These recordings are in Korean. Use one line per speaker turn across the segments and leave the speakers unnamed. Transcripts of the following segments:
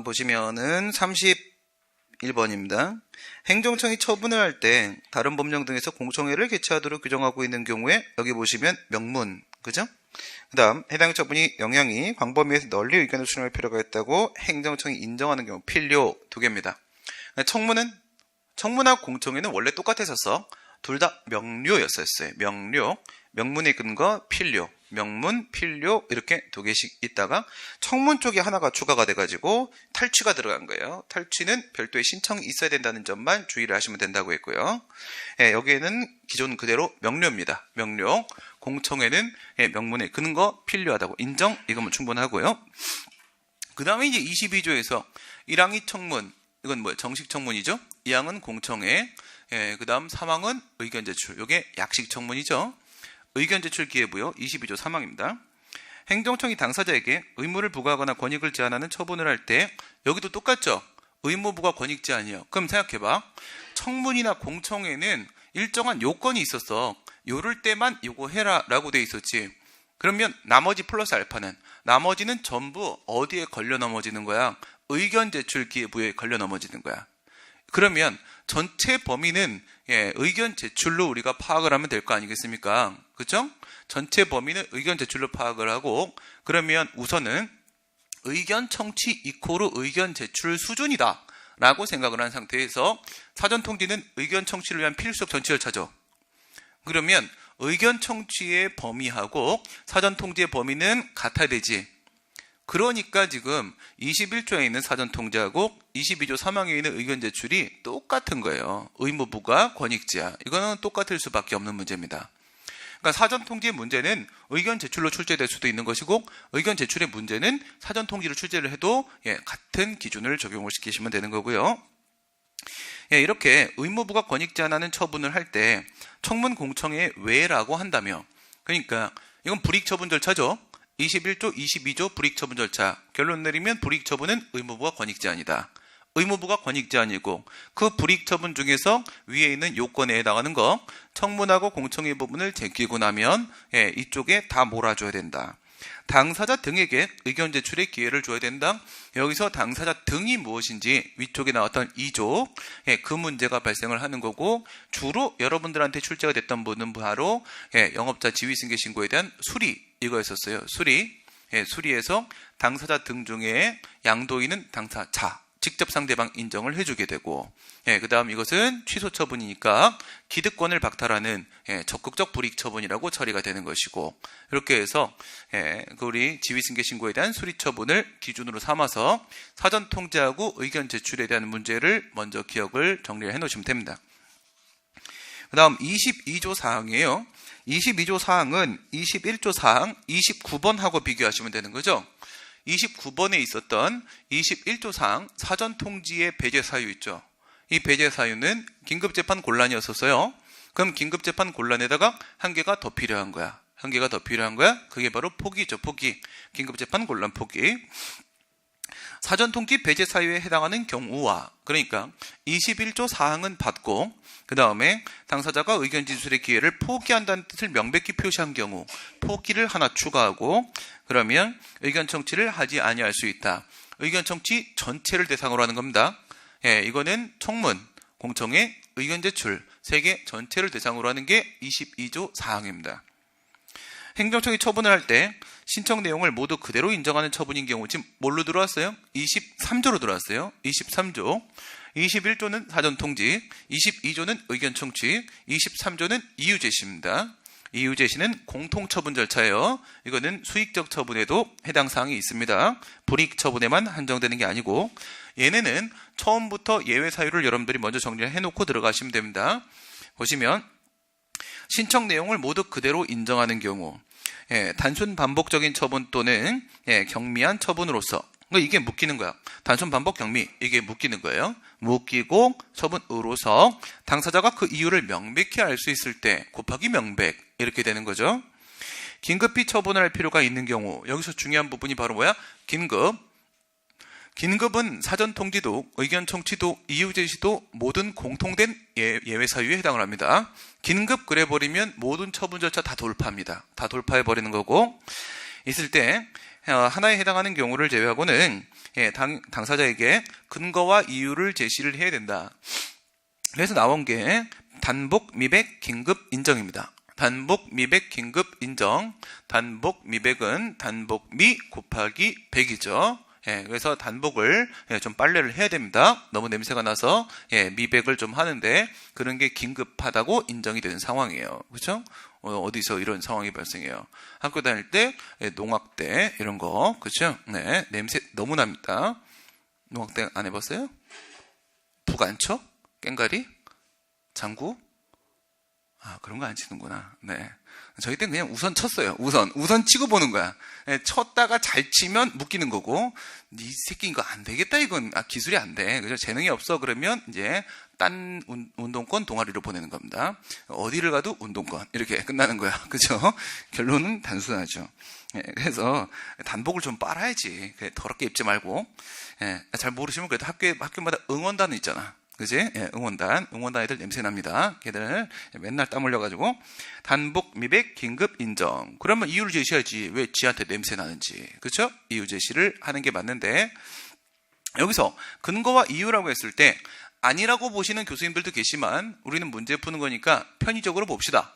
보시면은 31번입니다. 행정청이 처분을 할 때 다른 법령 등에서 공청회를 개최하도록 규정하고 있는 경우에 여기 보시면 명문, 그죠? 그 다음 해당 처분이 영향이 광범위에서 널리 의견을 수렴할 필요가 있다고 행정청이 인정하는 경우 필요 두 개입니다. 청문하고 공청회는 원래 똑같았었어. 둘 다 명료였었어요. 명문의 근거 필요, 명문, 필요 이렇게 두 개씩 있다가 청문 쪽에 하나가 추가가 돼가지고 탈취가 들어간 거예요. 탈취는 별도의 신청이 있어야 된다는 점만 주의를 하시면 된다고 했고요. 여기에는 기존 그대로 명료입니다. 명료. 공청회는 명문의 근거 필요하다고 인정, 이거면 충분하고요. 그 다음에 이제 22조에서 1항이 청문, 이건 뭐예요? 정식 청문이죠. 2항은 공청회, 그 다음 3항은 의견 제출, 이게 약식 청문이죠. 의견 제출 기회부여 22조 3항입니다. 행정청이 당사자에게 의무를 부과하거나 권익을 제한하는 처분을 할 때 여기도 똑같죠. 의무 부과 권익 제한이요. 그럼 생각해봐. 청문이나 공청회는 일정한 요건이 있었어. 요럴 때만 요거 해라 라고 돼 있었지. 그러면 나머지 플러스 알파는, 나머지는 전부 어디에 걸려 넘어지는 거야? 의견 제출 기회부에 걸려 넘어지는 거야. 그러면 전체 범위는 의견 제출로 우리가 파악을 하면 될 거 아니겠습니까? 그렇죠? 전체 범위는 의견 제출로 파악을 하고, 그러면 우선은 의견 청취 이코르 의견 제출 수준이다 라고 생각을 한 상태에서 사전 통지는 의견 청취를 위한 필수적 전치 절차죠. 그러면 의견 청취의 범위하고 사전 통지의 범위는 같아야 되지. 그러니까 지금 21조에 있는 사전 통지하고 22조 3항에 있는 의견 제출이 똑같은 거예요. 의무 부과 권익 제한. 이거는 똑같을 수밖에 없는 문제입니다. 그러니까 사전 통지의 문제는 의견 제출로 출제될 수도 있는 것이고, 의견 제출의 문제는 사전 통지로 출제를 해도 같은 기준을 적용을 시키시면 되는 거고요. 이렇게 의무 부과 권익 제한하는 처분을 할 때 청문 공청회 외라고 한다며, 그러니까 이건 불이익 처분 절차죠. 21조, 22조 불이익 처분 절차. 결론 내리면 불이익 처분은 의무부과 권익 제한이다. 의무부가 권익 제한이고, 그 불이익 처분 중에서 위에 있는 요건에 해당하는 거, 청문하고 공청회 부분을 제끼고 나면 이쪽에 다 몰아줘야 된다. 당사자 등에게 의견 제출의 기회를 줘야 된다. 여기서 당사자 등이 무엇인지 위쪽에 나왔던 2조, 그 문제가 발생을 하는 거고, 주로 여러분들한테 출제가 됐던 분은 바로 영업자 지위승계 신고에 대한 수리, 이거였었어요. 수리에서 당사자 등 중에 양도인은 당사자, 직접 상대방 인정을 해주게 되고, 그 다음 이것은 취소 처분이니까 기득권을 박탈하는 적극적 불이익 처분이라고 처리가 되는 것이고, 이렇게 해서 우리 지위승계 신고에 대한 수리 처분을 기준으로 삼아서 사전 통지하고 의견 제출에 대한 문제를 먼저 기억을 정리를 해놓으시면 됩니다. 그 다음 22조 사항이에요. 22조 사항은 21조 사항 29번하고 비교하시면 되는 거죠. 29번에 있었던 21조 사항 사전 통지의 배제 사유 있죠. 이 배제 사유는 긴급재판 곤란이었었어요. 그럼 긴급재판 곤란에다가 한 개가 더 필요한 거야. 그게 바로 포기죠. 포기. 긴급재판 곤란 포기. 사전 통지 배제 사유에 해당하는 경우와, 그러니까 21조 사항은 받고 그 다음에 당사자가 의견 진술의 기회를 포기한다는 뜻을 명백히 표시한 경우 포기를 하나 추가하고, 그러면 의견 청취를 하지 아니할 수 있다. 의견 청취 전체를 대상으로 하는 겁니다. 이거는 청문, 공청회, 의견 제출 세 개 전체를 대상으로 하는 게 22조 사항입니다. 행정청이 처분을 할 때 신청 내용을 모두 그대로 인정하는 처분인 경우, 지금 뭘로 들어왔어요? 23조로 들어왔어요. 23조. 21조는 사전 통지, 22조는 의견 청취, 23조는 이유 제시입니다. 이유 제시는 공통 처분 절차예요. 이거는 수익적 처분에도 해당 사항이 있습니다. 불이익 처분에만 한정되는 게 아니고, 얘네는 처음부터 예외 사유를 여러분들이 먼저 정리를 해놓고 들어가시면 됩니다. 보시면 신청 내용을 모두 그대로 인정하는 경우, 단순 반복적인 처분 또는 경미한 처분으로서, 이게 묶이는 거야. 단순 반복 경미, 이게 묶이는 거예요. 묶이고 처분으로서 당사자가 그 이유를 명백히 알 수 있을 때 곱하기 명백, 이렇게 되는 거죠. 긴급히 처분을 할 필요가 있는 경우, 여기서 중요한 부분이 바로 뭐야? 긴급은 사전 통지도, 의견 청취도, 이유 제시도 모든 공통된 예외 사유에 해당을 합니다. 긴급 그래버리면 모든 처분 절차 다 돌파합니다. 다 돌파해버리는 거고, 있을 때 하나에 해당하는 경우를 제외하고는 당사자에게 근거와 이유를 제시를 해야 된다. 그래서 나온 게 단복, 미백, 긴급 인정입니다. 단복, 미백, 긴급 인정. 단복, 미백은 단복 미 곱하기 100이죠. 그래서 단복을 좀 빨래를 해야 됩니다. 너무 냄새가 나서 미백을 좀 하는데 그런 게 긴급하다고 인정이 되는 상황이에요. 그렇죠? 어디서 이런 상황이 발생해요? 학교 다닐 때 농악대 이런 거, 그렇죠? 네, 냄새 너무 납니다. 농악대 안 해봤어요? 북안초? 깽가리? 장구? 그런 거 안 치는구나. 네. 저희 때는 그냥 우선 쳤어요. 우선 치고 보는 거야. 쳤다가 잘 치면 묶이는 거고, 이 새끼 이거 안 되겠다, 이건. 기술이 안 돼. 그죠? 재능이 없어. 그러면 이제 딴 운동권 동아리로 보내는 겁니다. 어디를 가도 운동권. 이렇게 끝나는 거야. 그죠? 결론은 단순하죠. 그래서 단복을 좀 빨아야지. 더럽게 입지 말고. 잘 모르시면 그래도 학교마다 응원단은 있잖아. 그지? 응원단 애들 냄새 납니다. 걔들 맨날 땀 흘려가지고. 단복, 미백, 긴급 인정. 그러면 이유를 제시해야지. 왜 지한테 냄새 나는지. 그렇죠? 이유 제시를 하는 게 맞는데, 여기서 근거와 이유라고 했을 때 아니라고 보시는 교수님들도 계시지만 우리는 문제 푸는 거니까 편의적으로 봅시다.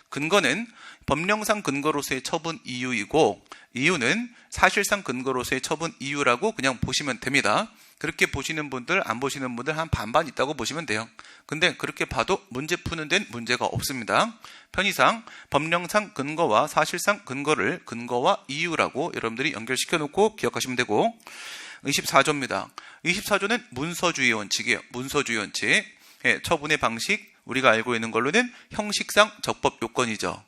근거는 법령상 근거로서의 처분 이유이고, 이유는 사실상 근거로서의 처분 이유라고 그냥 보시면 됩니다. 그렇게 보시는 분들, 안 보시는 분들 한 반반 있다고 보시면 돼요. 근데 그렇게 봐도 문제 푸는 데는 문제가 없습니다. 편의상 법령상 근거와 사실상 근거를 근거와 이유라고 여러분들이 연결시켜 놓고 기억하시면 되고, 24조입니다. 24조는 문서주의 원칙이에요. 문서주의 원칙. 처분의 방식, 우리가 알고 있는 걸로는 형식상 적법 요건이죠.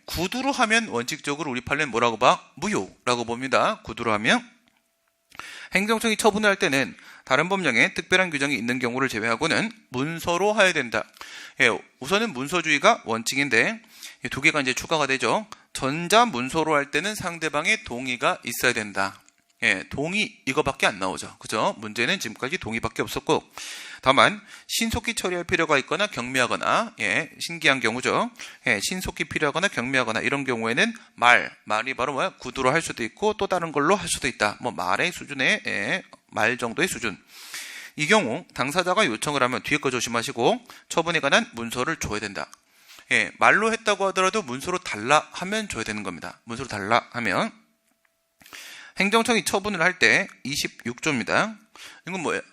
구두로 하면 원칙적으로 우리 판례는 뭐라고 봐? 무효라고 봅니다. 구두로 하면. 행정청이 처분을 할 때는 다른 법령에 특별한 규정이 있는 경우를 제외하고는 문서로 해야 된다. 우선은 문서주의가 원칙인데 두 개가 이제 추가가 되죠. 전자 문서로 할 때는 상대방의 동의가 있어야 된다. 동의 이거밖에 안 나오죠. 그죠? 문제는 지금까지 동의밖에 없었고, 다만 신속히 처리할 필요가 있거나 경미하거나, 신기한 경우죠. 신속히 필요하거나 경미하거나 이런 경우에는 말이 바로 뭐야? 구두로 할 수도 있고 또 다른 걸로 할 수도 있다. 뭐 말의 수준의 말 정도의 수준. 이 경우 당사자가 요청을 하면 뒤에 거 조심하시고 처분에 관한 문서를 줘야 된다. 말로 했다고 하더라도 문서로 달라 하면 줘야 되는 겁니다. 문서로 달라 하면. 행정청이 처분을 할 때 26조입니다. 이건 뭐예요?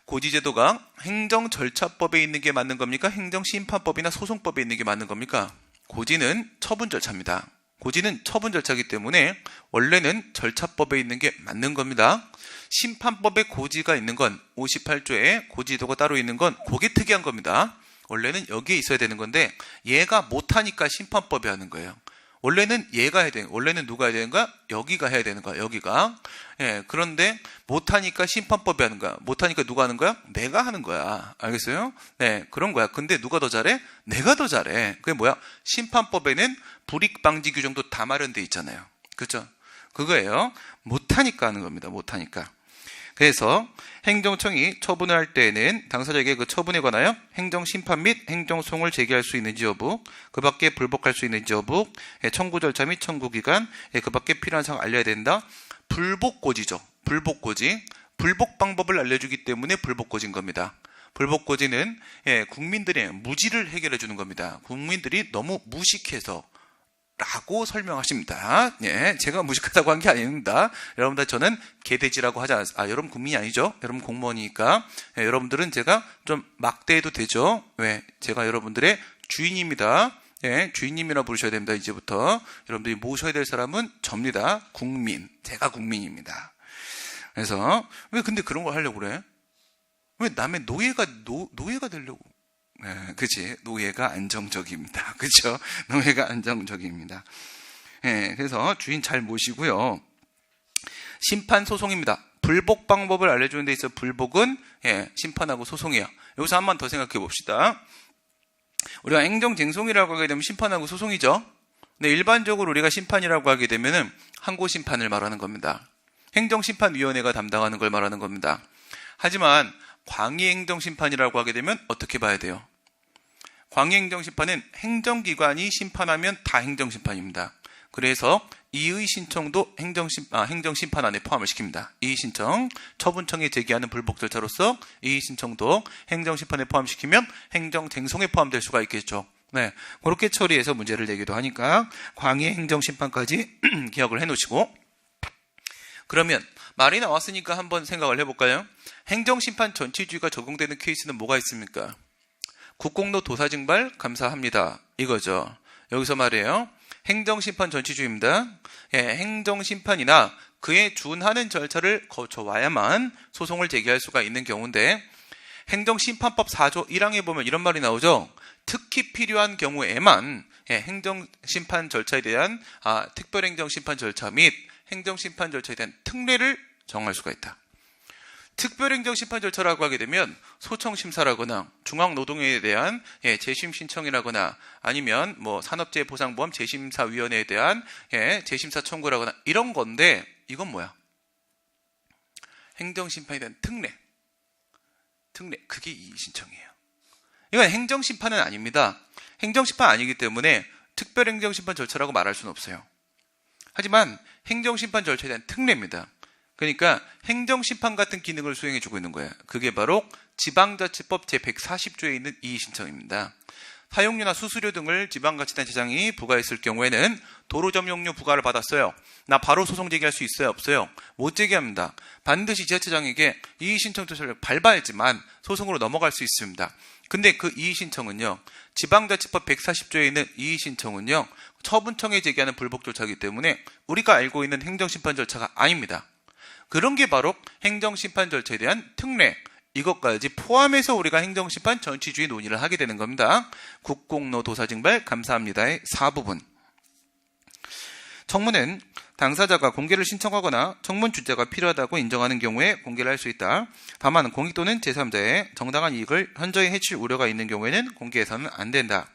고지제도가 행정절차법에 있는 게 맞는 겁니까? 행정심판법이나 소송법에 있는 게 맞는 겁니까? 고지는 처분 절차입니다. 고지는 처분 절차이기 때문에 원래는 절차법에 있는 게 맞는 겁니다. 심판법에 고지가 있는 건 58조에 고지제도가 따로 있는 건 그게 특이한 겁니다. 원래는 여기에 있어야 되는 건데 얘가 못하니까 심판법이 하는 거예요. 원래는 얘가 해야 되는 거야. 원래는 누가 해야 되는 거야? 여기가 해야 되는 거야. 여기가. 그런데 못하니까 심판법이 하는 거야. 못하니까 누가 하는 거야? 내가 하는 거야. 알겠어요? 그런 거야. 근데 누가 더 잘해? 내가 더 잘해. 그게 뭐야? 심판법에는 불이익 방지 규정도 다 마련돼 있잖아요. 그렇죠? 그거예요. 못하니까 하는 겁니다. 못하니까. 그래서 행정청이 처분을 할 때에는 당사자에게 그 처분에 관하여 행정심판 및 행정소송을 제기할 수 있는지 여부, 그 밖에 불복할 수 있는지 여부, 청구 절차 및 청구기간, 그 밖에 필요한 사항을 알려야 된다. 불복고지죠. 불복고지. 불복 방법을 알려주기 때문에 불복고지인 겁니다. 불복고지는 국민들의 무지를 해결해 주는 겁니다. 국민들이 너무 무식해서 라고 설명하십니다. 제가 무식하다고 한 게 아닙니다. 여러분들 저는 개돼지라고 하지 않았어요. 여러분 국민이 아니죠. 여러분 공무원이니까. 여러분들은 제가 좀 막대해도 되죠. 왜? 제가 여러분들의 주인입니다. 주인님이라 부르셔야 됩니다. 이제부터. 여러분들이 모셔야 될 사람은 접니다. 국민. 제가 국민입니다. 그래서 왜 근데 그런 걸 하려고 그래? 왜 남의 노예가 되려고? 그치. 노예가 안정적입니다. 그쵸? 노예가 안정적입니다. 그래서 주인 잘 모시고요. 심판 소송입니다. 불복 방법을 알려주는 데 있어 불복은 심판하고 소송이에요. 여기서 한 번 더 생각해 봅시다. 우리가 행정쟁송이라고 하게 되면 심판하고 소송이죠. 근데 일반적으로 우리가 심판이라고 하게 되면은 항고심판을 말하는 겁니다. 행정심판위원회가 담당하는 걸 말하는 겁니다. 하지만 광의행정심판이라고 하게 되면 어떻게 봐야 돼요? 광의행정심판은 행정기관이 심판하면 다 행정심판입니다. 그래서 이의 신청도 행정심판 안에 포함을 시킵니다. 이의 신청, 처분청에 제기하는 불복 절차로서 이의 신청도 행정심판에 포함시키면 행정쟁송에 포함될 수가 있겠죠. 네, 그렇게 처리해서 문제를 내기도 하니까 광의 행정심판까지 기억을 해놓으시고, 그러면 말이 나왔으니까 한번 생각을 해볼까요? 행정심판 전치주의가 적용되는 케이스는 뭐가 있습니까? 국공로 도사증발 감사합니다. 이거죠. 여기서 말이에요. 행정심판 전치주의입니다. 행정심판이나 그에 준하는 절차를 거쳐와야만 소송을 제기할 수가 있는 경우인데, 행정심판법 4조 1항에 보면 이런 말이 나오죠. 특히 필요한 경우에만 행정심판 절차에 대한 특별행정심판 절차 및 행정심판 절차에 대한 특례를 정할 수가 있다. 특별행정심판 절차라고 하게 되면 소청심사라거나 중앙노동위에 대한 재심 신청이라거나 아니면 산업재해보상보험 재심사위원회에 대한 재심사 청구라거나 이런 건데, 이건 뭐야? 행정심판에 대한 특례, 그게 이 신청이에요. 이건 행정심판은 아닙니다. 행정심판 아니기 때문에 특별행정심판 절차라고 말할 수는 없어요. 하지만 행정심판 절차에 대한 특례입니다. 그러니까 행정심판 같은 기능을 수행해주고 있는 거예요. 그게 바로 지방자치법 제140조에 있는 이의신청입니다. 사용료나 수수료 등을 지방자치단체장이 부과했을 경우에는 도로점용료 부과를 받았어요. 나 바로 소송 제기할 수 있어요? 없어요? 못 제기합니다. 반드시 지자체장에게 이의신청 절차를 밟아야지만 소송으로 넘어갈 수 있습니다. 근데 그 이의신청은요, 지방자치법 140조에 있는 이의신청은요, 처분청에 제기하는 불복 절차이기 때문에 우리가 알고 있는 행정심판 절차가 아닙니다. 그런 게 바로 행정심판 절차에 대한 특례, 이것까지 포함해서 우리가 행정심판 전치주의 논의를 하게 되는 겁니다. 국공로 도사증발 감사합니다의 4부분. 청문은 당사자가 공개를 신청하거나 청문 주체가 필요하다고 인정하는 경우에 공개를 할 수 있다. 다만 공익 또는 제3자의 정당한 이익을 현저히 해칠 우려가 있는 경우에는 공개해서는 안 된다.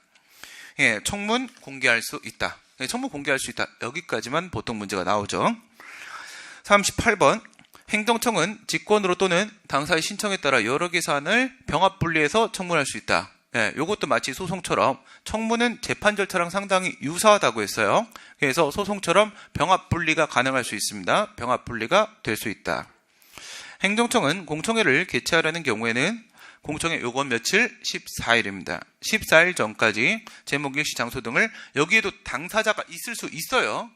청문 공개할 수 있다. 청문 공개할 수 있다. 여기까지만 보통 문제가 나오죠. 38번. 행정청은 직권으로 또는 당사의 신청에 따라 여러 개 사안을 병합 분리해서 청문할 수 있다. 이것도 마치 소송처럼 청문은 재판 절차랑 상당히 유사하다고 했어요. 그래서 소송처럼 병합 분리가 가능할 수 있습니다. 병합 분리가 될 수 있다. 행정청은 공청회를 개최하려는 경우에는 공청회 요건 며칠? 14일입니다. 14일 전까지 제목, 일시, 장소 등을, 여기에도 당사자가 있을 수 있어요.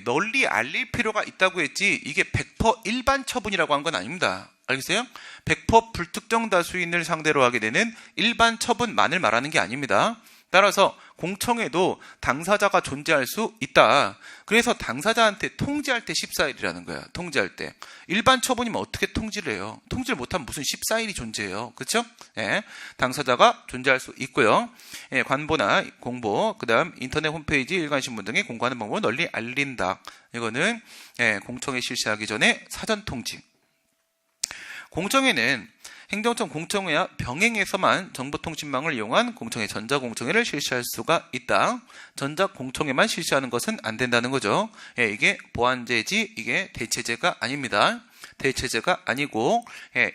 널리 알릴 필요가 있다고 했지 이게 100% 일반 처분이라고 한 건 아닙니다. 알겠어요? 100% 불특정 다수인을 상대로 하게 되는 일반 처분만을 말하는 게 아닙니다. 따라서 공청회도 당사자가 존재할 수 있다. 그래서 당사자한테 통지할 때 14일이라는 거야. 통지할 때. 일반 처분이면 어떻게 통지를 해요? 통지를 못하면 무슨 14일이 존재해요. 그렇죠? 당사자가 존재할 수 있고요. 관보나 공보, 그 다음 인터넷 홈페이지, 일간신문 등에 공고하는 방법을 널리 알린다. 이거는 공청회 실시하기 전에 사전 통지. 공청회는 행정청 공청회와 병행해서만 정보통신망을 이용한 공청회, 전자공청회를 실시할 수가 있다. 전자공청회만 실시하는 것은 안 된다는 거죠. 이게 보완제지, 이게 대체제가 아닙니다. 대체제가 아니고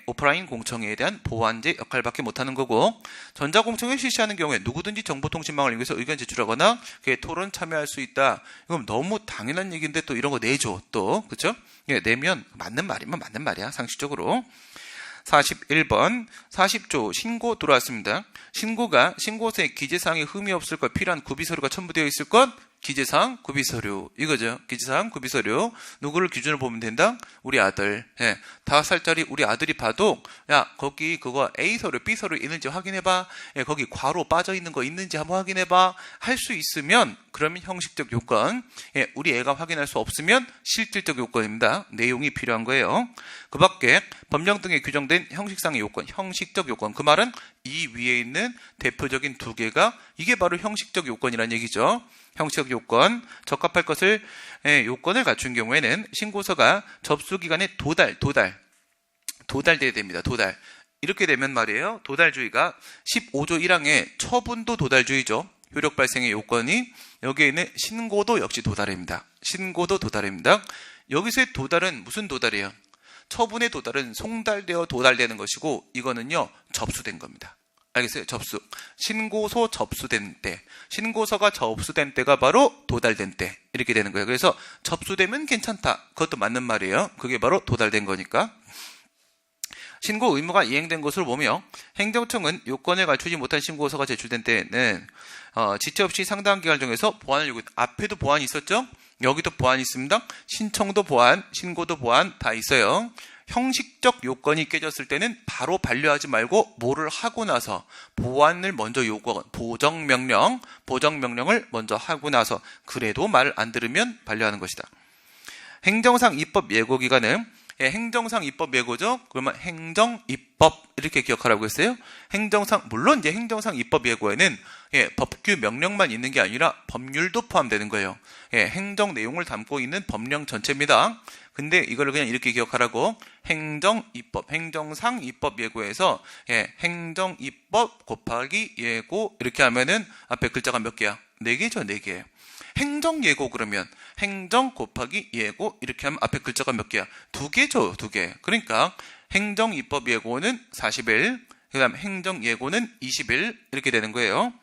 오프라인 공청회에 대한 보완제 역할밖에 못하는 거고, 전자공청회 실시하는 경우에 누구든지 정보통신망을 이용해서 의견 제출하거나 그에 토론 참여할 수 있다. 이건 너무 당연한 얘기인데 또 이런 거 내줘 또, 그렇죠? 내면 맞는 말이면 맞는 말이야, 상식적으로. 41번 40조 신고 들어왔습니다. 신고가 신고서에 기재사항에 흠이 없을 것, 필요한 구비서류가 첨부되어 있을 것, 기재사항, 구비서류, 이거죠. 기재사항, 구비서류. 누구를 기준으로 보면 된다? 우리 아들. 5살짜리 우리 아들이 봐도, 야, 거기 그거 A서류, B서류 있는지 확인해봐. 거기 괄호 빠져있는 거 있는지 한번 확인해봐. 할 수 있으면 그러면 형식적 요건, 우리 애가 확인할 수 없으면 실질적 요건입니다. 내용이 필요한 거예요. 그 밖에 법령 등에 규정된 형식상의 요건, 형식적 요건. 그 말은 이 위에 있는 대표적인 두 개가 이게 바로 형식적 요건이라는 얘기죠. 형식적 요건, 적합할 것을 요건을 갖춘 경우에는 신고서가 접수기간에 도달돼야 됩니다. 도달. 이렇게 되면 말이에요. 도달주의가 15조 1항의 처분도 도달주의죠. 효력 발생의 요건이, 여기에 있는 신고도 역시 도달입니다. 신고도 도달입니다. 여기서의 도달은 무슨 도달이에요? 처분의 도달은 송달되어 도달되는 것이고, 이거는요 접수된 겁니다. 알겠어요? 접수. 신고서 접수된 때. 신고서가 접수된 때가 바로 도달된 때. 이렇게 되는 거예요. 그래서 접수되면 괜찮다. 그것도 맞는 말이에요. 그게 바로 도달된 거니까. 신고 의무가 이행된 것으로 보며 행정청은 요건을 갖추지 못한 신고서가 제출된 때에는 지체 없이 상당한 기간을 정해서 보완을 요구했다. 앞에도 보완이 있었죠? 여기도 보완이 있습니다. 신청도 보완, 신고도 보완 다 있어요. 형식적 요건이 깨졌을 때는 바로 반려하지 말고 뭐를 하고 나서 보완을 먼저 요구하고 보정명령을 먼저 하고 나서 그래도 말을 안 들으면 반려하는 것이다. 행정상 입법 예고 기간은 행정상 입법 예고죠. 그러면 행정 입법 이렇게 기억하라고 했어요. 행정상 물론 이제 행정상 입법 예고에는 법규 명령만 있는 게 아니라 법률도 포함되는 거예요. 행정 내용을 담고 있는 법령 전체입니다. 근데 이거를 그냥 이렇게 기억하라고 행정 입법, 행정상 입법 예고에서 행정 입법 곱하기 예고 이렇게 하면은 앞에 글자가 몇 개야? 4개죠, 4개. 행정 예고 그러면 행정 곱하기 예고 이렇게 하면 앞에 글자가 몇 개야? 2개죠, 2개. 그러니까 행정 입법 예고는 40일, 그다음 행정 예고는 20일 이렇게 되는 거예요.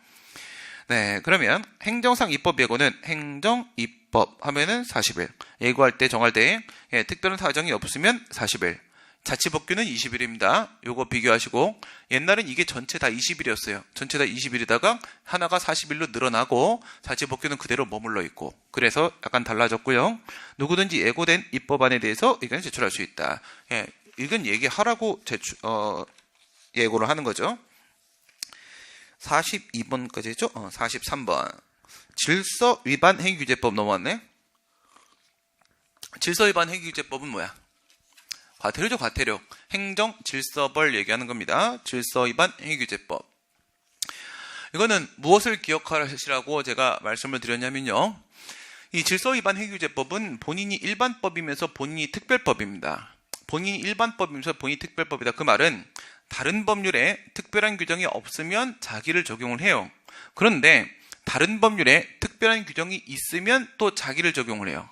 네, 그러면 행정상 입법 예고는 행정 입법 하면은 40일. 예고할 때 정할 때 특별한 사정이 없으면 40일. 자치법규는 20일입니다. 요거 비교하시고 옛날엔 이게 전체 다 20일이었어요. 전체 다 20일이다가 하나가 40일로 늘어나고 자치법규는 그대로 머물러 있고 그래서 약간 달라졌고요. 누구든지 예고된 입법안에 대해서 의견을 제출할 수 있다. 의견 얘기하라고 예고를 하는 거죠. 42번까지죠? 43번. 질서 위반 행위규제법 넘어왔네. 질서 위반 행위규제법은 뭐야? 과태료죠, 과태료. 행정 질서벌 얘기하는 겁니다. 질서 위반 행위규제법. 이거는 무엇을 기억하시라고 제가 말씀을 드렸냐면요. 이 질서 위반 행위규제법은 본인이 일반법이면서 본인이 특별법입니다. 본인이 일반법이면서 본인이 특별법이다. 그 말은 다른 법률에 특별한 규정이 없으면 자기를 적용을 해요. 그런데 다른 법률에 특별한 규정이 있으면 또 자기를 적용을 해요.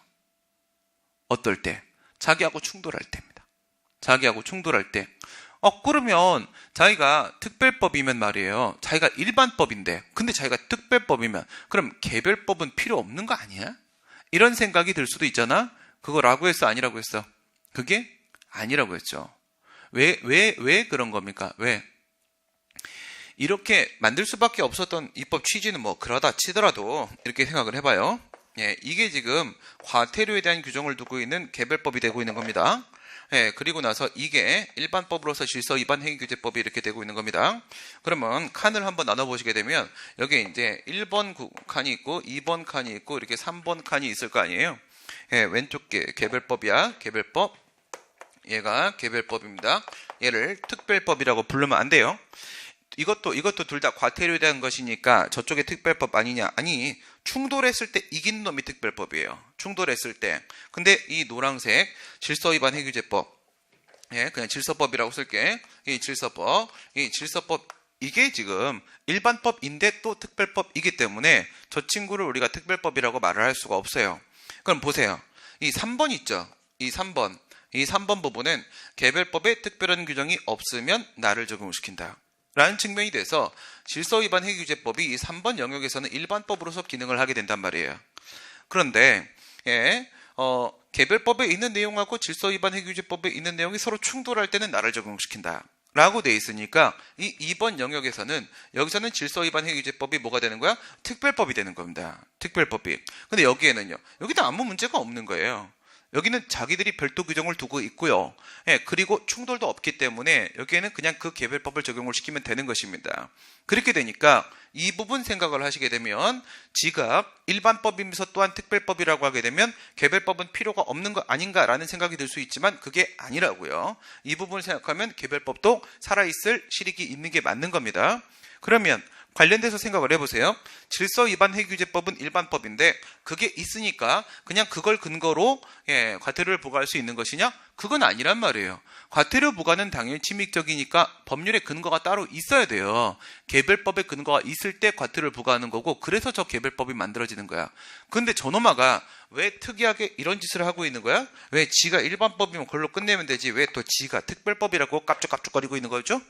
어떨 때? 자기하고 충돌할 때입니다. 자기하고 충돌할 때. 그러면 자기가 특별법이면 말이에요. 자기가 일반법인데 근데 자기가 특별법이면 그럼 개별법은 필요 없는 거 아니야? 이런 생각이 들 수도 있잖아. 그거라고 했어? 아니라고 했어? 그게 아니라고 했죠. 왜 그런 겁니까? 왜? 이렇게 만들 수밖에 없었던 입법 취지는 뭐 그러다 치더라도 이렇게 생각을 해봐요. 이게 지금 과태료에 대한 규정을 두고 있는 개별법이 되고 있는 겁니다. 그리고 나서 이게 일반법으로서 질서 위반 행위규제법이 이렇게 되고 있는 겁니다. 그러면 칸을 한번 나눠보시게 되면 여기에 이제 1번 칸이 있고 2번 칸이 있고 이렇게 3번 칸이 있을 거 아니에요. 왼쪽 게 개별법이야. 개별법. 얘가 개별법입니다. 얘를 특별법이라고 부르면 안 돼요. 이것도 둘 다 과태료에 대한 것이니까 저쪽에 특별법 아니냐? 아니, 충돌했을 때 이긴 놈이 특별법이에요. 충돌했을 때. 근데 이 노란색 질서 위반 행위규제법, 그냥 질서법이라고 쓸게. 이 질서법, 이게 지금 일반법인데 또 특별법이기 때문에 저 친구를 우리가 특별법이라고 말을 할 수가 없어요. 그럼 보세요. 이 3번 있죠? 이 3번 부분은 개별법에 특별한 규정이 없으면 나를 적용시킨다 라는 측면이 돼서 질서 위반 행위규제법이 이 3번 영역에서는 일반법으로서 기능을 하게 된단 말이에요. 그런데 개별법에 있는 내용하고 질서 위반 행위규제법에 있는 내용이 서로 충돌할 때는 나를 적용시킨다 라고 돼 있으니까 이 2번 영역에서는 여기서는 질서 위반 행위규제법이 뭐가 되는 거야? 특별법이 되는 겁니다. 특별법이. 근데 여기에는요. 여기도 아무 문제가 없는 거예요. 여기는 자기들이 별도 규정을 두고 있고요. 그리고 충돌도 없기 때문에 여기에는 그냥 그 개별법을 적용을 시키면 되는 것입니다. 그렇게 되니까 이 부분 생각을 하시게 되면 지가 일반법이면서 또한 특별법이라고 하게 되면 개별법은 필요가 없는 거 아닌가라는 생각이 들 수 있지만 그게 아니라고요. 이 부분을 생각하면 개별법도 살아있을 실익이 있는 게 맞는 겁니다. 그러면 관련돼서 생각을 해보세요. 질서 위반 행위규제법은 일반법인데 그게 있으니까 그냥 그걸 근거로 과태료를 부과할 수 있는 것이냐? 그건 아니란 말이에요. 과태료 부과는 당연히 침익적이니까 법률의 근거가 따로 있어야 돼요. 개별법의 근거가 있을 때 과태료를 부과하는 거고 그래서 저 개별법이 만들어지는 거야. 근데 저놈아가 왜 특이하게 이런 짓을 하고 있는 거야? 왜 지가 일반법이면 그걸로 끝내면 되지 왜 또 지가 특별법이라고 깝죽깝죽거리고 있는 거죠?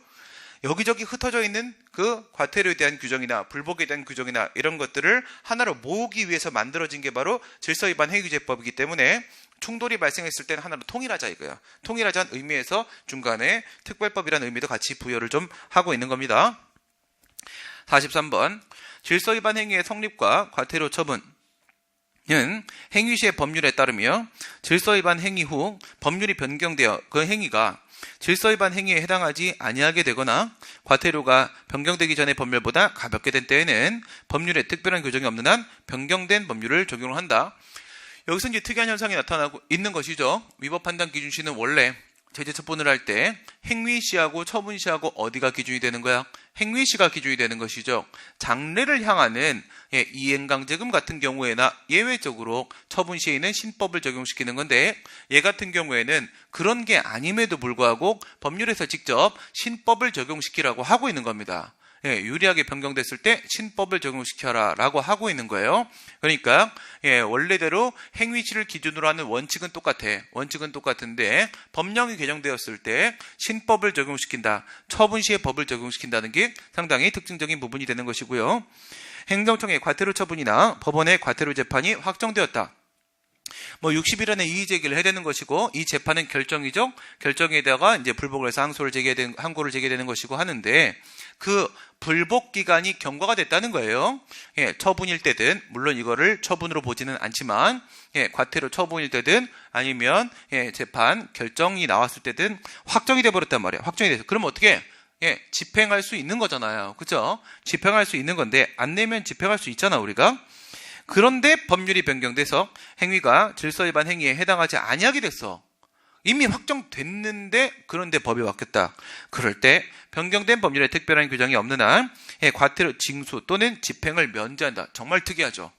여기저기 흩어져 있는 그 과태료에 대한 규정이나 불복에 대한 규정이나 이런 것들을 하나로 모으기 위해서 만들어진 게 바로 질서위반 행위규제법이기 때문에 충돌이 발생했을 때는 하나로 통일하자 이거야. 통일하자는 의미에서 중간에 특별법이라는 의미도 같이 부여를 좀 하고 있는 겁니다. 43번 질서위반 행위의 성립과 과태료 처분은 행위 시의 법률에 따르며 질서위반 행위 후 법률이 변경되어 그 행위가 질서위반 행위에 해당하지 아니하게 되거나 과태료가 변경되기 전의 법률보다 가볍게 된 때에는 법률에 특별한 규정이 없는 한 변경된 법률을 적용을 한다. 여기서 이제 특이한 현상이 나타나고 있는 것이죠. 위법 판단 기준시는 원래 제재 처분을 할 때 행위시하고 처분시하고 어디가 기준이 되는 거야? 행위시가 기준이 되는 것이죠. 장래를 향하는 이행강제금 같은 경우에나 예외적으로 처분시에는 신법을 적용시키는 건데 얘 같은 경우에는 그런 게 아님에도 불구하고 법률에서 직접 신법을 적용시키라고 하고 있는 겁니다. 유리하게 변경됐을 때 신법을 적용시켜라 라고 하고 있는 거예요. 그러니까 원래대로 행위시를 기준으로 하는 원칙은 똑같아. 원칙은 똑같은데 법령이 개정되었을 때 신법을 적용시킨다. 처분시의 법을 적용시킨다는 게 상당히 특징적인 부분이 되는 것이고요. 행정청의 과태료 처분이나 법원의 과태료 재판이 확정되었다. 60일 안에 이의 제기를 해야 되는 것이고 이 재판은 결정이죠. 결정에다가 이제 불복을 해서 항고를 제기되는 것이고 하는데 그 불복 기간이 경과가 됐다는 거예요. 처분일 때든 물론 이거를 처분으로 보지는 않지만 과태료 처분일 때든 아니면 재판 결정이 나왔을 때든 확정이 돼 버렸단 말이에요. 확정이 돼서 그럼 어떻게 집행할 수 있는 거잖아요. 그렇죠? 집행할 수 있는 건데 안 내면 집행할 수 있잖아 우리가. 그런데 법률이 변경돼서 행위가 질서위반 행위에 해당하지 아니하게 됐어. 이미 확정됐는데 그런데 법이 바뀌었다. 그럴 때 변경된 법률에 특별한 규정이 없는 한 과태료 징수 또는 집행을 면제한다. 정말 특이하죠.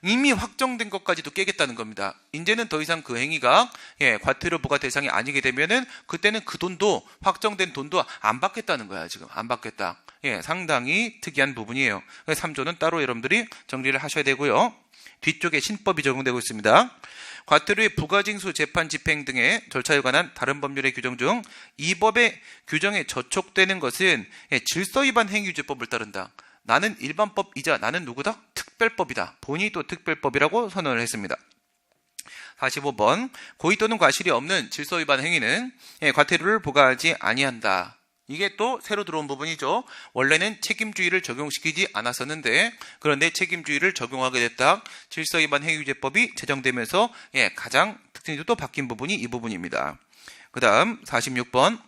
이미 확정된 것까지도 깨겠다는 겁니다. 이제는 더 이상 그 행위가 과태료 부과 대상이 아니게 되면은 그때는 그 돈도 확정된 돈도 안 받겠다는 거야. 지금 안 받겠다. 상당히 특이한 부분이에요. 3조는 따로 여러분들이 정리를 하셔야 되고요. 뒤쪽에 신법이 적용되고 있습니다. 과태료의 부과징수, 재판, 집행 등의 절차에 관한 다른 법률의 규정 중 이 법의 규정에 저촉되는 것은 질서위반 행위규제법을 따른다. 나는 일반법이자 나는 누구다? 특별법이다. 본이 또 특별법이라고 선언을 했습니다. 45번 고의 또는 과실이 없는 질서위반 행위는 과태료를 부과하지 아니한다. 이게 또 새로 들어온 부분이죠. 원래는 책임주의를 적용시키지 않았었는데 그런데 책임주의를 적용하게 됐다. 질서위반 행위규제법이 제정되면서 가장 특징이 또 바뀐 부분이 이 부분입니다. 그 다음 46번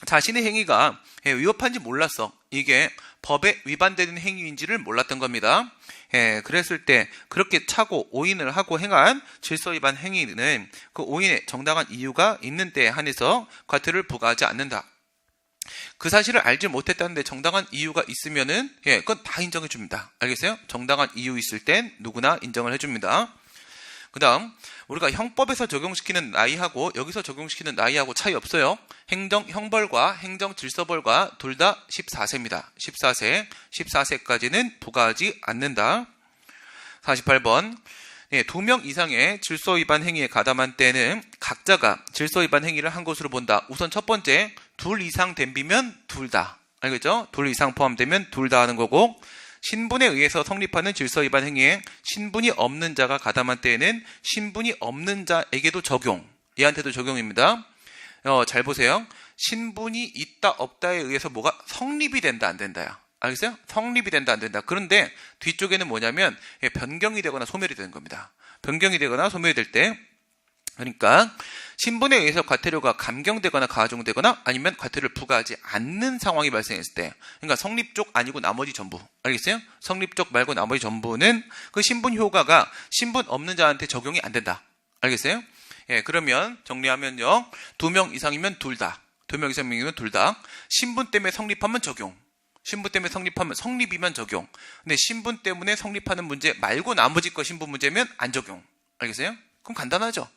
자신의 행위가 위법한지 몰랐어. 이게 법에 위반되는 행위인지를 몰랐던 겁니다. 그랬을 때 그렇게 차고 오인을 하고 행한 질서위반 행위는 그 오인에 정당한 이유가 있는 때에 한해서 과태료를 부과하지 않는다. 그 사실을 알지 못했다는데 정당한 이유가 있으면은 그건 다 인정해 줍니다. 알겠어요? 정당한 이유 있을 땐 누구나 인정을 해줍니다. 그 다음 우리가 형법에서 적용시키는 나이하고 여기서 적용시키는 나이하고 차이 없어요. 행정형벌과 행정질서벌과 둘 다 14세입니다. 14세까지는 부과하지 않는다. 48번 2명 이상의 질서위반 행위에 가담한 때는 각자가 질서위반 행위를 한 것으로 본다. 우선 첫 번째, 둘 이상 댐비면 둘 다. 알겠죠? 둘 이상 포함되면 둘 다 하는 거고 신분에 의해서 성립하는 질서위반 행위에 신분이 없는 자가 가담한 때에는 신분이 없는 자에게도 적용. 얘한테도 적용입니다. 잘 보세요. 신분이 있다 없다에 의해서 뭐가 성립이 된다 안 된다야. 알겠어요? 성립이 된다 안 된다. 그런데 뒤쪽에는 뭐냐면 변경이 되거나 소멸이 되는 겁니다. 변경이 되거나 소멸이 될 때 그러니까 신분에 의해서 과태료가 감경되거나 가중되거나 아니면 과태료를 부과하지 않는 상황이 발생했을 때 그러니까 성립 쪽 아니고 나머지 전부 알겠어요? 성립 쪽 말고 나머지 전부는 그 신분 효과가 신분 없는 자한테 적용이 안 된다. 알겠어요? 그러면 정리하면요. 2명 이상이면 둘 다. 2명 이상이면 둘 다. 신분 때문에 성립하면 적용. 신분 때문에 성립하면 성립이면 적용. 근데 신분 때문에 성립하는 문제 말고 나머지 거 신분 문제면 안 적용. 알겠어요? 그럼 간단하죠?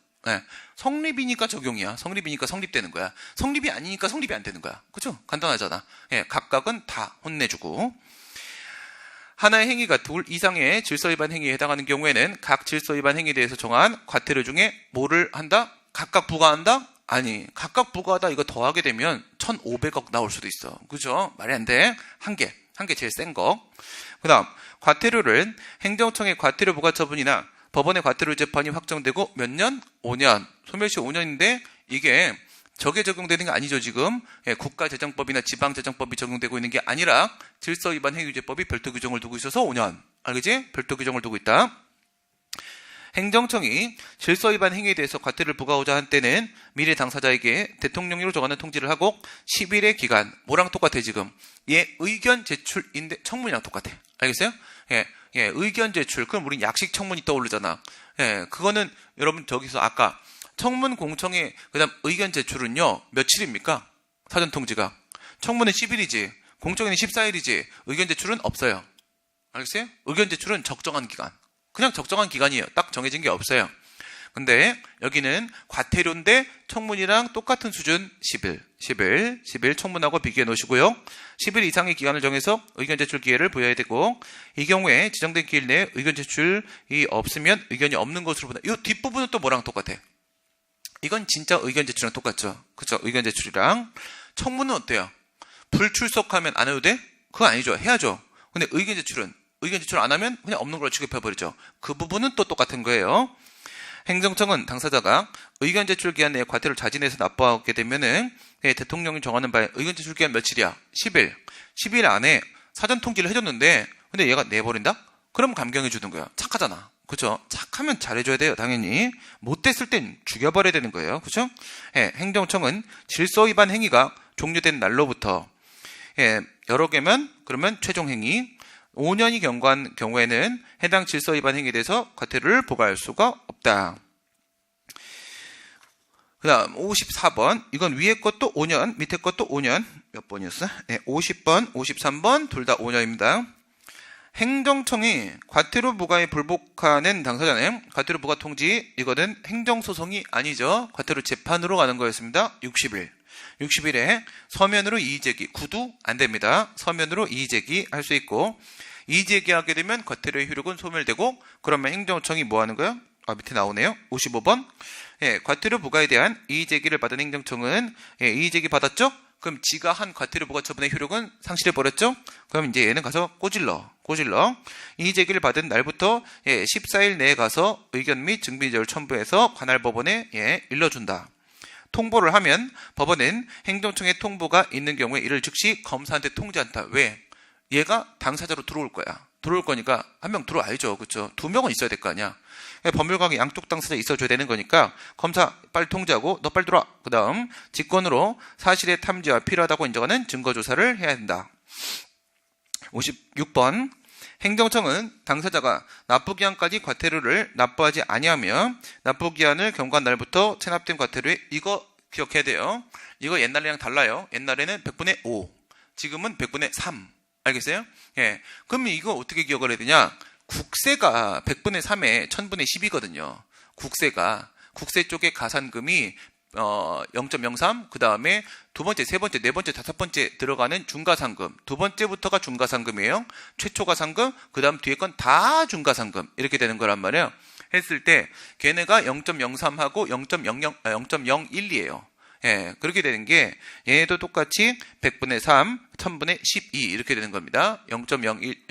성립이니까 적용이야. 성립이니까 성립되는 거야. 성립이 아니니까 성립이 안 되는 거야. 그죠? 간단하잖아. 각각은 다 혼내주고. 하나의 행위가 둘 이상의 질서위반 행위에 해당하는 경우에는 각 질서위반 행위에 대해서 정한 과태료 중에 뭐를 한다? 각각 부과한다? 아니, 각각 부과하다 이거 더하게 되면 1,500억 나올 수도 있어. 그죠? 말이 안 돼. 한 개 제일 센 거. 그 다음, 과태료를 행정청의 과태료 부과 처분이나 법원의 과태료 재판이 확정되고 몇 년? 5년. 소멸시 5년인데 이게 저게 적용되는 게 아니죠, 지금. 예, 국가재정법이나 지방재정법이 적용되고 있는 게 아니라 질서위반 행위유죄법이 별도 규정을 두고 있어서 5년. 알겠지? 별도 규정을 두고 있다. 행정청이 질서위반 행위에 대해서 과태료를 부과하고자 한 때는 미래 당사자에게 대통령령으로 정하는 통지를 하고 10일의 기간, 뭐랑 똑같아 지금? 얘 의견 제출인데 청문이랑 똑같아. 알겠어요? 예, 의견 제출. 그럼 우린 약식 청문이 떠오르잖아. 예, 그거는 여러분 저기서 아까 청문 공청회 그다음 의견 제출은요 며칠입니까? 사전 통지가 청문은 10일이지, 공청회는 14일이지. 의견 제출은 없어요. 알겠어요? 의견 제출은 적정한 기간. 그냥 적정한 기간이에요. 딱 정해진 게 없어요. 근데 여기는 과태료인데 청문이랑 똑같은 수준 10일 청문하고 비교해 놓으시고요. 10일 이상의 기간을 정해서 의견 제출 기회를 부여해야 되고 이 경우에 지정된 기일 내에 의견 제출이 없으면 의견이 없는 것으로 보다. 이 뒷부분은 또 뭐랑 똑같아? 이건 진짜 의견 제출이랑 똑같죠. 그렇죠? 의견 제출이랑 청문은 어때요? 불출석하면 안 해도 돼? 그거 아니죠. 해야죠. 근데 의견 제출 안 하면 그냥 없는 걸로 취급해버리죠. 그 부분은 또 똑같은 거예요. 행정청은 당사자가 의견 제출 기한 내에 과태료를 자진해서 납부하게 되면은 대통령이 정하는 바에 의견 제출 기한 며칠이야? 10일. 10일 안에 사전 통지를 해줬는데 근데 얘가 내버린다? 그럼 감경해 주는 거야. 착하잖아. 그죠? 착하면 잘해줘야 돼요. 당연히. 못됐을 땐 죽여버려야 되는 거예요. 그죠? 예, 행정청은 질서 위반 행위가 종료된 날로부터 여러 개면 그러면 최종 행위 5년이 경과한 경우에는 해당 질서 위반 행위에 대해서 과태료를 부과할 수가 없다. 그 다음 54번. 이건 위에 것도 5년, 밑에 것도 5년. 몇 번이었어? 네, 50번, 53번 둘 다 5년입니다. 행정청이 과태료 부과에 불복하는 당사자는 과태료 부과 통지, 이거는 행정소송이 아니죠. 과태료 재판으로 가는 거였습니다. 60일에 서면으로 이의제기, 구두 안 됩니다. 서면으로 이의제기 할 수 있고 이의제기하게 되면 과태료의 효력은 소멸되고 그러면 행정청이 뭐 하는 거예요? 밑에 나오네요. 55번. 과태료 부과에 대한 이의제기를 받은 행정청은 이의제기 받았죠? 그럼 지가 한 과태료 부과 처분의 효력은 상실해버렸죠? 그럼 이제 얘는 가서 꼬질러. 이의제기를 받은 날부터 14일 내에 가서 의견 및 증빙자료를 첨부해서 관할 법원에 일러준다. 통보를 하면 법원은 행정청의 통보가 있는 경우에 이를 즉시 검사한테 통지한다. 왜? 얘가 당사자로 들어올 거야. 들어올 거니까 한 명 들어와야죠. 그렇죠? 2명은 있어야 될 거 아니야. 법률관계 양쪽 당사자 있어줘야 되는 거니까 검사 빨리 통지하고 너 빨리 들어와. 그 다음 직권으로 사실의 탐지와 필요하다고 인정하는 증거조사를 해야 된다. 56번. 행정청은 당사자가 납부기한까지 과태료를 납부하지 아니하며 납부기한을 경과한 날부터 체납된 과태료에 이거 기억해야 돼요. 이거 옛날이랑 달라요. 옛날에는 100분의 5, 지금은 100분의 3. 알겠어요? 그러면 이거 어떻게 기억을 해야 되냐? 국세가 100분의 3에 1000분의 10이거든요. 국세 쪽에 가산금이 0.03, 그 다음에 두 번째, 세 번째, 네 번째, 다섯 번째 들어가는 중가상금. 두 번째부터가 중가상금이에요. 최초 가산금, 그 다음 뒤에 건 다 중가상금. 이렇게 되는 거란 말이에요. 했을 때, 걔네가 0.03하고 0.012예요. 그렇게 되는 게, 얘도 똑같이 100분의 3, 1000분의 12 이렇게 되는 겁니다. 0.012.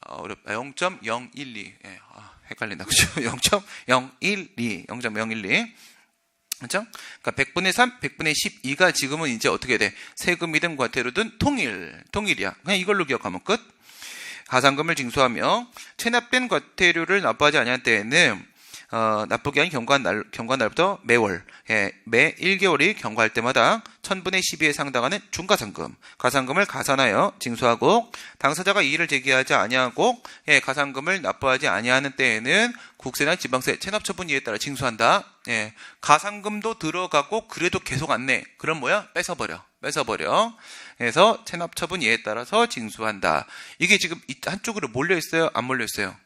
어렵다. 0.012. 헷갈린다. 그죠? 0.012. 그렇죠? 그러니까 100분의 3, 100분의 12가 지금은 이제 어떻게 돼? 세금이든 과태료든 통일이야. 그냥 이걸로 기억하면 끝. 가산금을 징수하며 체납된 과태료를 납부하지 아니한 때에는 납부기한이 경과한 날부터 매월, 매 1개월이 경과할 때마다 1000분의 12에 상당하는 중가상금, 가산금을 가산하여 징수하고 당사자가 이의를 제기하지 아니하고 가산금을 납부하지 아니하는 때에는 국세나 지방세 체납처분 이에 따라 징수한다. 가산금도 들어가고 그래도 계속 안 내. 그럼 뭐야? 뺏어버려. 그래서 체납처분 이에 따라서 징수한다. 이게 지금 한쪽으로 몰려있어요? 안 몰려있어요?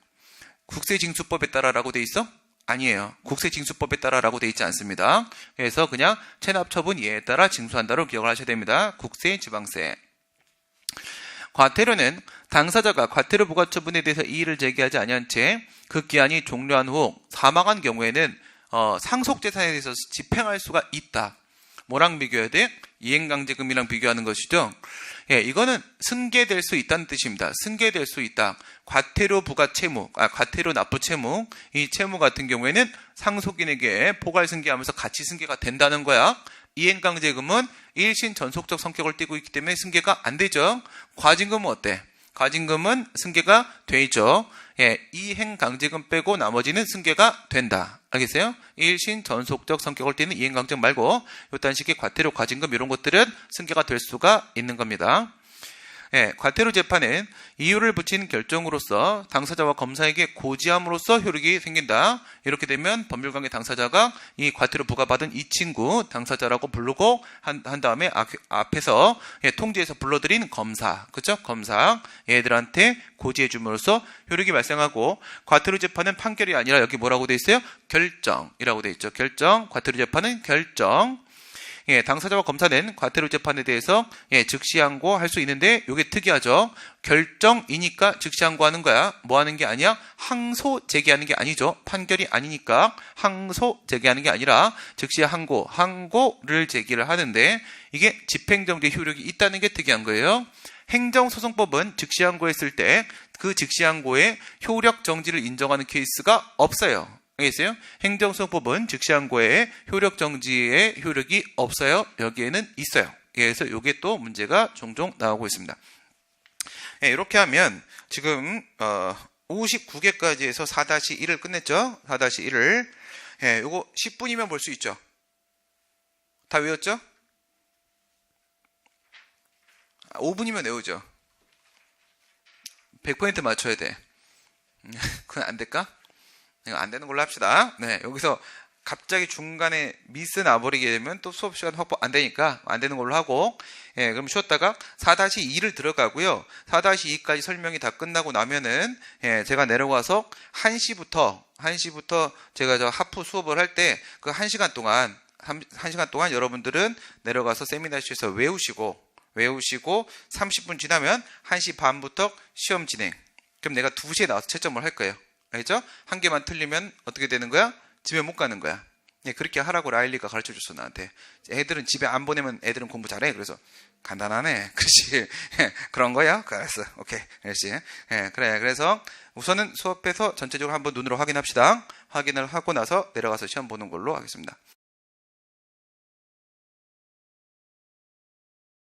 국세징수법에 따라라고 돼 있어? 아니에요. 국세징수법에 따라라고 돼 있지 않습니다. 그래서 그냥 체납처분 이해에 따라 징수한다로 기억을 하셔야 됩니다. 국세, 지방세. 과태료는 당사자가 과태료 부과 처분에 대해서 이의를 제기하지 아니한 채 그 기한이 종료한 후 사망한 경우에는 상속재산에 대해서 집행할 수가 있다. 뭐랑 비교해야 돼? 이행강제금이랑 비교하는 것이죠. 예, 이거는 승계될 수 있다는 뜻입니다. 승계될 수 있다. 과태료 부과 채무, 과태료 납부 채무, 이 채무 같은 경우에는 상속인에게 포괄 승계하면서 같이 승계가 된다는 거야. 이행강제금은 일신 전속적 성격을 띠고 있기 때문에 승계가 안 되죠. 과징금은 어때? 과징금은 승계가 되죠. 예, 이행강제금 빼고 나머지는 승계가 된다. 알겠어요? 일신 전속적 성격을 띠는 이행강제금 말고 이딴 식의 과태료, 과징금 이런 것들은 승계가 될 수가 있는 겁니다. 예, 과태료 재판은 이유를 붙인 결정으로서 당사자와 검사에게 고지함으로써 효력이 생긴다. 이렇게 되면 법률관계 당사자가 이 과태료 부과받은 이 친구 당사자라고 부르고 한 다음에 앞에서 통지에서 불러들인 검사, 그죠? 검사 얘들한테 고지해 줌으로써 효력이 발생하고, 과태료 재판은 판결이 아니라 여기 뭐라고 돼 있어요? 결정이라고 돼 있죠. 결정. 과태료 재판은 결정. 예, 당사자와 검사는 과태료 재판에 대해서 즉시 항고할 수 있는데 이게 특이하죠. 결정이니까 즉시 항고하는 거야. 뭐 하는 게 아니야? 항소 제기하는 게 아니죠. 판결이 아니니까 항소 제기하는 게 아니라 즉시 항고를 제기를 하는데 이게 집행정지 효력이 있다는 게 특이한 거예요. 행정소송법은 즉시 항고했을 때 그 즉시 항고의 효력 정지를 인정하는 케이스가 없어요. 알겠어요? 행정소송법은 즉시항고의 효력 정지의 효력이 없어요. 여기에는 있어요. 그래서 이게 또 문제가 종종 나오고 있습니다. 예, 이렇게 하면 지금 59개까지 해서 4-1을 끝냈죠. 4-1을 요거 10분이면 볼 수 있죠. 다 외웠죠? 5분이면 외우죠. 100% 맞춰야 돼. 그건 안 될까? 안 되는 걸로 합시다. 네, 여기서 갑자기 중간에 미스 나버리게 되면 또 수업 시간 확보 안 되니까 안 되는 걸로 하고, 그럼 쉬었다가 4-2를 들어가고요. 4-2까지 설명이 다 끝나고 나면은 제가 내려가서 1시부터 제가 저 하프 수업을 할 때 그 1시간 동안 1시간 동안 여러분들은 내려가서 세미나실에서 외우시고 30분 지나면 1시 반부터 시험 진행. 그럼 내가 2시에 나와서 채점을 할 거예요. 알겠죠? 한 개만 틀리면 어떻게 되는 거야? 집에 못 가는 거야. 그렇게 하라고 라일리가 가르쳐줬어, 나한테. 애들은 집에 안 보내면 애들은 공부 잘해. 그래서 간단하네. 그렇지. 그런 거야? 알았어. 오케이. 그렇지. 그래. 그래서 우선은 수업에서 전체적으로 한번 눈으로 확인합시다. 확인을 하고 나서 내려가서 시험 보는 걸로 하겠습니다.